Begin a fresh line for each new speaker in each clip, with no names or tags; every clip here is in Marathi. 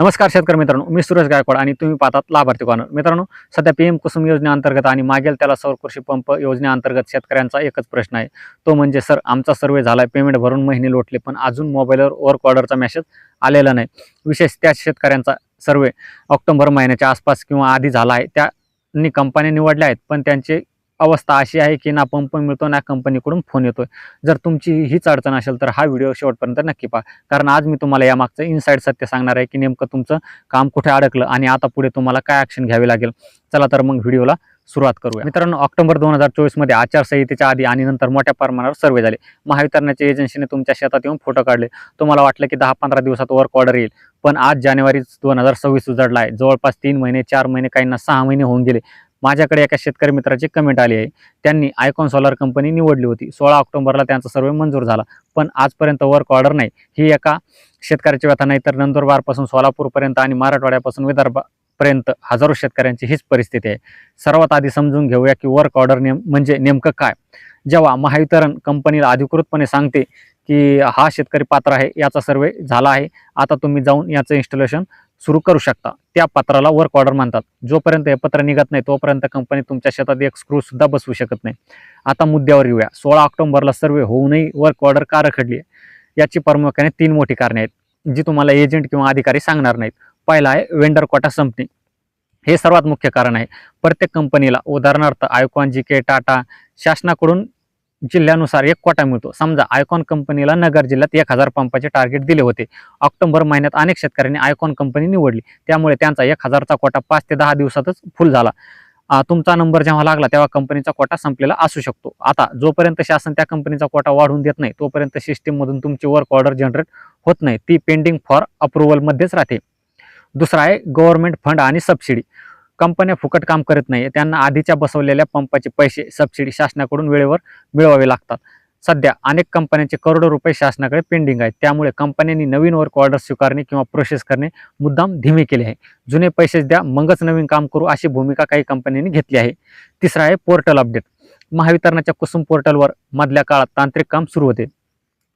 नमस्कार शेतकरी मित्रांनो, मी सुरेश गायकवाड आणि तुम्ही पाहतात लाभार्थी कॉर्नर. मित्रांनो, सध्या पीएम कुसुम योजनेअंतर्गत आणि मागेल त्याला सौर कृषी पंप योजनेअंतर्गत शेतकऱ्यांचा एकच प्रश्न आहे. तो म्हणजे सर, आमचा सर्वे झालाय, पेमेंट भरून महिने लोटले, पण अजून मोबाईलवर वर्क ऑर्डरचा मेसेज आलेला नाही. विशेष त्या शेतकऱ्यांचा सर्वे ऑक्टोबर महिन्याच्या आसपास किंवा आधी झाला आहे. त्यांनी कंपन्या निवडल्या आहेत, पण त्यांची अवस्था अशी आहे की ना पंप मिळतो ना कंपनीकडून फोन येतोय. जर तुमची हीच अडचण असेल तर हा व्हिडिओ शेवटपर्यंत नक्की पहा, कारण आज मी तुम्हाला यामागचं इनसाइड सत्य सांगणार आहे की नेमकं तुमचं काम कुठे अडकलं आणि आता पुढे तुम्हाला काय ॲक्शन घ्यावी लागेल. चला तर मग व्हिडिओला सुरुवात करूया. मित्रांनो, ऑक्टोबर 2024 मध्ये आचारसंहितेच्या आधी आणि नंतर मोठ्या प्रमाणावर सर्वे झाले. महावितरणाच्या एजन्सीने तुमच्या शेतात येऊन फोटो काढले. तुम्हाला वाटलं की 10-15 दिवसात वर्क ऑर्डर येईल, पण आज जानेवारी 2026 उजडला आहे. जवळपास 3 महिने, 4 महिने, काहींना 6 महिने होऊन गेले. माझ्याकडे एका शेतकरी मित्राची कमेंट आली आहे. त्यांनी आयकॉन सोलार कंपनी निवडली होती. 16 ऑक्टोबरला त्यांचा सर्वे मंजूर झाला, पण आजपर्यंत वर्क ऑर्डर नाही. ही एका शेतकऱ्याची व्यथा नाही, तर नंदुरबारपासून सोलापूरपर्यंत आणि मराठवाड्यापासून विदर्भापर्यंत हजारो शेतकऱ्यांची हीच परिस्थिती आहे. सर्वात आधी समजून घेऊया की वर्क ऑर्डर म्हणजे नेमकं काय. जेव्हा महावितरण कंपनीला अधिकृतपणे सांगते की हा शेतकरी पात्र आहे, याचा सर्वे झाला आहे, आता तुम्ही जाऊन याचं इन्स्टॉलेशन सुरू करू शकता, त्या पत्राला वर्क ऑर्डर म्हणतात. जोपर्यंत हे पत्र निघत नाही तोपर्यंत कंपनी तुमच्या शेतात एक स्क्रू सुद्धा बसवू शकत नाही. आता मुद्द्यावर येऊया. 16 ऑक्टोबरला सर्वे होऊनही वर्क ऑर्डर का रखडली आहे? याची प्रामुख्याने 3 मोठी कारणे आहेत, जी तुम्हाला एजंट किंवा अधिकारी सांगणार नाहीत. पहिला आहे वेंडर कोटा संपणे. हे सर्वात मुख्य कारण आहे. प्रत्येक कंपनीला, उदाहरणार्थ आयकॉन, जीके, टाटा, शासनाकडून जिल्ह्यानुसार एक कोटा मिळतो. समजा आयकॉन कंपनीला नगर जिल्ह्यात 1000 पंपाचे टार्गेट दिले होते. ऑक्टोबर महिन्यात अनेक शेतकऱ्यांनी आयकॉन कंपनी निवडली, त्यामुळे त्यांचा 1000चा कोटा 5 ते 10 दिवसातच फुल झाला. तुमचा नंबर जेव्हा लागला तेव्हा कंपनीचा कोटा संपलेला असू शकतो. आता जोपर्यंत शासन त्या कंपनीचा कोटा वाढवून देत नाही तोपर्यंत सिस्टीममधून तुमची वर्क ऑर्डर जनरेट होत नाही, ती पेंडिंग फॉर अप्रुव्हलमध्येच राहते. दुसरा आहे गव्हर्नमेंट फंड आणि सबसिडी. कंपन्या फुकट काम करत नाही, त्यांना आधीच्या बसवलेल्या पंपाचे पैसे, सबसिडी शासनाकडून वेळेवर मिळवावे लागतात. सध्या अनेक कंपन्यांचे करोडो रुपये शासनाकडे पेंडिंग आहेत, त्यामुळे कंपन्यांनी नवीन वर्क ऑर्डर स्वीकारणे किंवा प्रोसेस करणे मुद्दाम धीमे केले आहे. जुने पैसेच द्या, मगच नवीन काम करू, अशी भूमिका काही कंपन्यांनी घेतली आहे. तिसरा आहे पोर्टल अपडेट. महावितरणाच्या कुसुम पोर्टलवर मधल्या काळात तांत्रिक काम सुरू होते.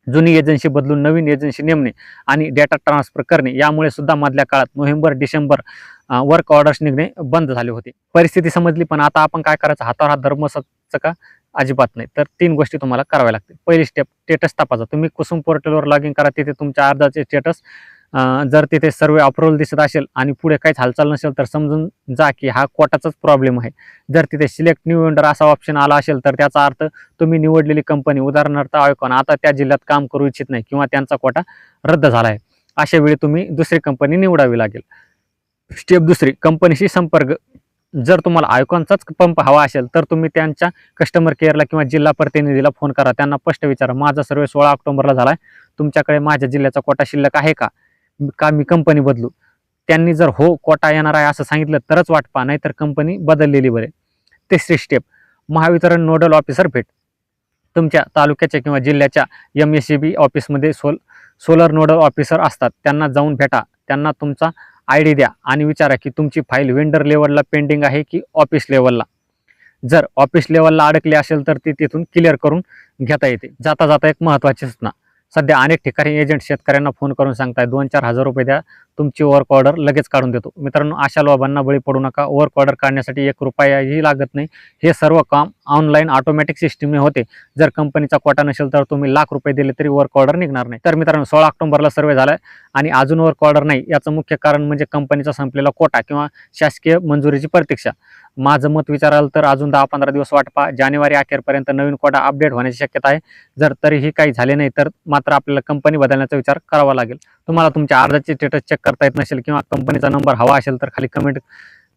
जुनी एजन्सी बदलून नवीन एजन्सी नेमणे आणि डेटा ट्रान्सफर करणे, यामुळे सुद्धा मधल्या काळात नोव्हेंबर-डिसेंबर वर्क ऑर्डर्स निघणे बंद झाले होते. परिस्थिती समजली, पण आता आपण काय करायचं? हातावर हात धरून बसायचं का? अजिबात नाही. तर 3 गोष्टी तुम्हाला कराव्या लागतील. पहिली स्टेप, स्टेटस तपासा. तुम्ही कुसुम पोर्टलवर लॉग इन करा, तिथे तुमच्या अर्जाचे स्टेटस, जर तिथे सर्व अप्रुव्हल दिसत असेल आणि पुढे काहीच हालचाल नसेल तर समजून जा की हा कोटाचाच प्रॉब्लेम आहे. जर तिथे सिलेक्ट न्यू वेंडर असा ऑप्शन आला असेल तर त्याचा अर्थ तुम्ही निवडलेली कंपनी, उदाहरणार्थ आयकॉन, आता त्या जिल्ह्यात काम करू इच्छित नाही किंवा त्यांचा कोटा रद्द झाला आहे. अशा वेळी तुम्ही दुसरी कंपनी निवडावी लागेल. स्टेप दुसरी, कंपनीशी संपर्क. जर तुम्हाला आयकॉनचाच पंप हवा असेल तर तुम्ही त्यांच्या कस्टमर केअरला किंवा जिल्हा प्रतिनिधीला फोन करा. त्यांना स्पष्ट विचारा, माझा सर्वे 16 ऑक्टोबरला झाला आहे, तुमच्याकडे माझ्या जिल्ह्याचा कोटा शिल्लक आहे का मी कंपनी बदलू? त्यांनी जर हो, कोटा येणार आहे असं सांगितलं तरच वाट पहा, नाहीतर कंपनी बदललेली बरे. तिसरी स्टेप, महावितरण नोडल ऑफिसर भेट. तुमच्या तालुक्याच्या किंवा जिल्ह्याच्या MSEB ऑफिसमध्ये सोलर नोडल ऑफिसर असतात, त्यांना जाऊन भेटा. त्यांना तुमचा ID द्या आणि विचारा की तुमची फाईल वेंडर लेवलला पेंडिंग आहे की ऑफिस लेवलला. जर ऑफिस लेवलला अडकली असेल तर ती तिथून क्लिअर करून घेता येते. जाता जाता एक महत्त्वाची सूचना, सध्या अनेक ठिकाणी एजंट शेतकऱ्यांना फोन करून सांगताय 2-4 हजार रुपये द्या, तुमची वर्क ऑर्डर लगेच काढून देतो. मित्रांनो, अशा लोभांना बळी पडू नका. वर्क ऑर्डर काढण्यासाठी 1 रुपयाही लागत नाही. हे सर्व काम ऑनलाईन ऑटोमॅटिक सिस्टीमने होते. जर कंपनीचा कोटा नसेल तर तुम्ही लाख रुपये दिले तरी वर्क ऑर्डर निघणार नाही. तर मित्रांनो, 16 ऑक्टोबरला सर्वे झालाय आणि अजून वर्क ऑर्डर नाही, याचं मुख्य कारण म्हणजे कंपनीचा संपलेला कोटा किंवा शासकीय मंजुरीची प्रतीक्षा. माझं मत विचाराल तर अजून 10-15 दिवस वाट पहा. जानेवारी अखेरपर्यंत नवीन कोटा अपडेट होण्याची शक्यता आहे. जर तरीही काही झाले नाही तर मात्र आपल्याला कंपनी बदलण्याचा विचार करावा लागेल. तुम्हाला तुमच्या अर्जाचे स्टेटस चेक करता येत नसेल किंवा कंपनीचा नंबर हवा असेल तर खाली कमेंट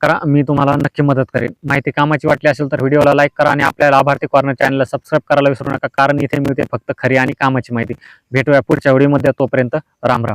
करा, मी तुम्हाला नक्की मदत करेन. माहिती कामाची वाटली असेल तर व्हिडिओला लाईक करा आणि आपल्या लाभार्थी कॉर्नर चॅनलला सबस्क्राईब करायला विसरू नका, कारण इथे मिळते फक्त खरी आणि कामाची माहिती. भेटूया पुढच्या व्हिडिओमध्ये. तोपर्यंत राम राम.